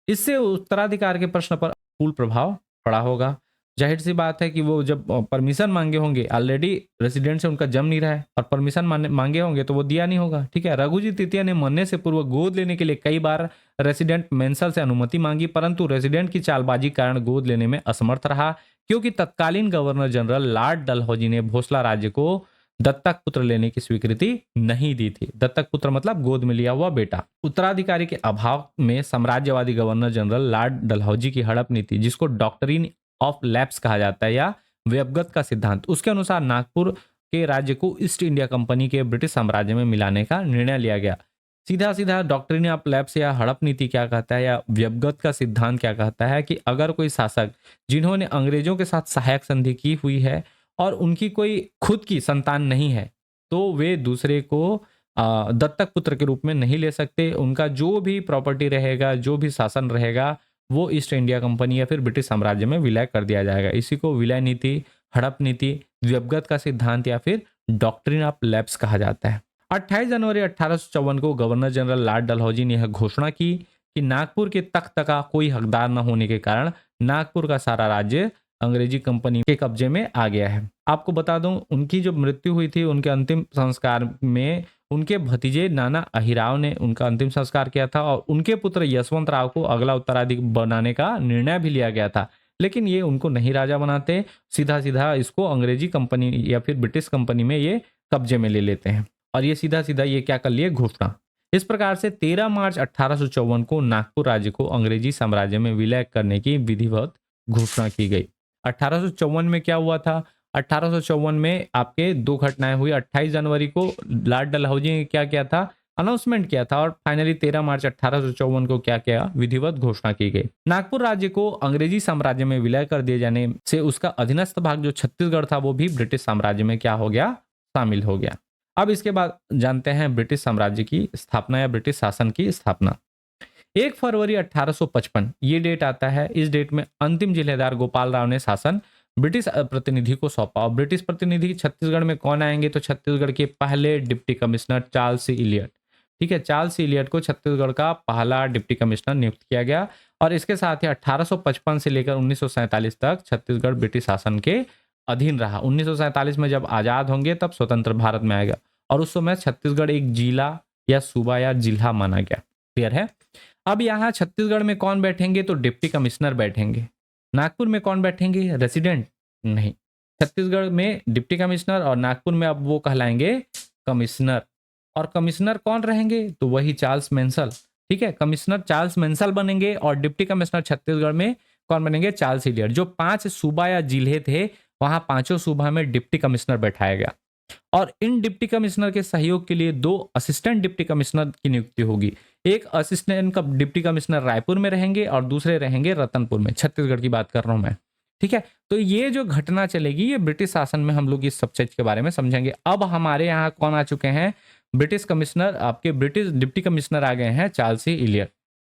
इससे उत्तराधिकार के प्रश्न पर प्रतिकूल प्रभाव पड़ा होगा। जाहिर सी बात है कि वो जब परमिशन मांगे होंगे, ऑलरेडी रेसिडेंट से उनका जम नहीं रहा है और परमिशन मांगे होंगे तो वो दिया नहीं होगा। ठीक है, रघुजी तृतीय ने मरने से पूर्व गोद लेने के लिए कई बार रेसिडेंट मेंसल से अनुमति मांगी, परंतु रेसिडेंट की चालबाजी के कारण गोद लेने में असमर्थ रहा, क्योंकि तत्कालीन गवर्नर जनरल लॉर्ड डलहौजी ने भोसला राज्य को दत्तक पुत्र लेने की स्वीकृति नहीं दी थी। दत्तक पुत्र मतलब गोद में लिया हुआ बेटा। उत्तराधिकारी के अभाव में साम्राज्यवादी गवर्नर जनरल लॉर्ड डलहौजी की हड़प नीति, जिसको डॉक्ट्रिन ऑफ लैप्स कहा जाता है या व्यवगत का सिद्धांत, उसके अनुसार नागपुर के राज्य को ईस्ट इंडिया कंपनी के ब्रिटिश साम्राज्य में मिलाने का निर्णय लिया गया। सीधा सीधा डॉक्ट्रिन ऑफ लैप्स या हड़प नीति क्या कहता है या व्यवगत का सिद्धांत क्या कहता है कि अगर कोई शासक जिन्होंने अंग्रेजों के साथ सहायक संधि की हुई है और उनकी कोई खुद की संतान नहीं है, तो वे दूसरे को दत्तक पुत्र के रूप में नहीं ले सकते। उनका जो भी प्रॉपर्टी रहेगा, जो भी शासन रहेगा, वो ईस्ट इंडिया कंपनी या फिर ब्रिटिश साम्राज्य में विलय कर दिया जाएगा। इसी को विलय नीति, हड़प नीति, व्यवगत का सिद्धांत या फिर डॉक्ट्रिन ऑफ लैप्स कहा जाता है। 28 जनवरी 1854 को गवर्नर जनरल लॉर्ड डलहौजी ने यह घोषणा की कि नागपुर के तख्त का कोई हकदार न होने के कारण नागपुर का सारा राज्य अंग्रेजी कंपनी के कब्जे में आ गया है। आपको बता दूं, उनकी जो मृत्यु हुई थी, उनके अंतिम संस्कार में उनके भतीजे नाना अहिराव ने उनका अंतिम संस्कार किया था और उनके पुत्र यशवंत राव को अगला उत्तराधिकारी बनाने का निर्णय भी लिया गया था, लेकिन ये उनको नहीं राजा बनाते, सीधा सीधा इसको अंग्रेजी कंपनी या फिर ब्रिटिश कंपनी में ये कब्जे में ले लेते हैं और ये सीधा सीधा ये क्या कर लिए, घोषणा। इस प्रकार से 13 मार्च 1854 को नागपुर राज्य को अंग्रेजी साम्राज्य में विलय करने की विधिवत घोषणा की गई। 1854 में क्या हुआ था? 1854 में आपके दो घटनाएं हुई। 28 जनवरी को लॉर्ड डलहौजी ने क्या किया था, अनाउंसमेंट किया था, और फाइनली 13 मार्च 1854 को क्या किया, विधिवत घोषणा की गई। नागपुर राज्य को अंग्रेजी साम्राज्य में विलय कर दिए जाने से उसका अधीनस्थ भाग जो छत्तीसगढ़ था वो भी ब्रिटिश साम्राज्य में क्या हो गया, शामिल हो गया। अब इसके बाद जानते हैं ब्रिटिश साम्राज्य की स्थापना या ब्रिटिश शासन की स्थापना। 1 फरवरी 1855 ये डेट आता है। इस डेट में अंतिम जिलेदार गोपाल राव ने शासन ब्रिटिश प्रतिनिधि को सौंपा। और ब्रिटिश प्रतिनिधि छत्तीसगढ़ में कौन आएंगे, तो छत्तीसगढ़ के पहले डिप्टी कमिश्नर चार्ल्स सी इलियट। ठीक है, चार्ल्स सी इलियट को छत्तीसगढ़ का पहला डिप्टी कमिश्नर नियुक्त किया गया और इसके साथ ही 1855 से लेकर 1947 तक छत्तीसगढ़ ब्रिटिश शासन के अधीन रहा। 1947 में जब आजाद होंगे तब स्वतंत्र भारत में आएगा और उस समय छत्तीसगढ़ एक जिला या सूबा या जिला माना गया। क्लियर है? अब यहाँ छत्तीसगढ़ में कौन बैठेंगे, तो डिप्टी कमिश्नर बैठेंगे। नागपुर में कौन बैठेंगे, रेसिडेंट नहीं। छत्तीसगढ़ में डिप्टी कमिश्नर और नागपुर में अब वो कहलाएंगे कमिश्नर। और कमिश्नर कौन रहेंगे, तो वही चार्ल्स मेंसल। ठीक है, कमिश्नर चार्ल्स मेंसल बनेंगे और डिप्टी कमिश्नर छत्तीसगढ़ में कौन बनेंगे, चार्ल्स इलियट। जो 5 सूबा या जिले थे वहां 5 सूबा में डिप्टी कमिश्नर बैठाया गया और इन डिप्टी कमिश्नर के सहयोग के लिए 2 असिस्टेंट डिप्टी कमिश्नर की नियुक्ति होगी। एक असिस्टेंट डिप्टी कमिश्नर रायपुर में रहेंगे और दूसरे रहेंगे रतनपुर में। छत्तीसगढ़ की बात कर रहा हूं मैं। ठीक है, तो ये जो घटना चलेगी ये ब्रिटिश शासन में हम लोग इस सब चीज के बारे में समझेंगे। अब हमारे यहाँ कौन आ चुके हैं, ब्रिटिश कमिश्नर, आपके ब्रिटिश डिप्टी कमिश्नर आ गए हैं, चार्ल्स सी इलियट।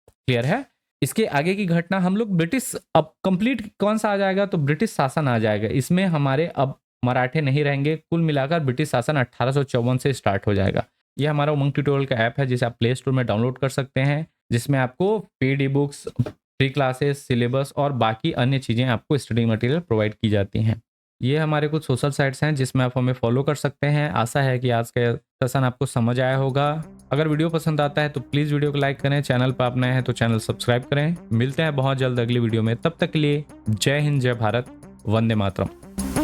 क्लियर है? इसके आगे की घटना हम लोग ब्रिटिश, अब कंप्लीट कौन सा आ जाएगा, तो ब्रिटिश शासन आ जाएगा। इसमें हमारे अब मराठे नहीं रहेंगे। कुल मिलाकर ब्रिटिश शासन 1854 से स्टार्ट हो जाएगा। ये हमारा उमंग ट्यूटोरियल का ऐप है जिसे आप प्ले स्टोर में डाउनलोड कर सकते हैं, जिसमें आपको paid e books, free classes, syllabus और बाकी अन्य चीज़ें आपको स्टडी मटेरियल प्रोवाइड की जाती हैं। ये हमारे कुछ सोशल साइट्स हैं जिसमें आप हमें फॉलो कर सकते हैं। आशा है कि आज का सेशन आपको समझ आया होगा। अगर वीडियो पसंद आता है तो प्लीज़ वीडियो को लाइक करें, चैनल पर आप नए हैं तो चैनल सब्सक्राइब करें। मिलते हैं बहुत जल्द अगली वीडियो में, तब तक के लिए जय हिंद, जय भारत, वंदे मातरम।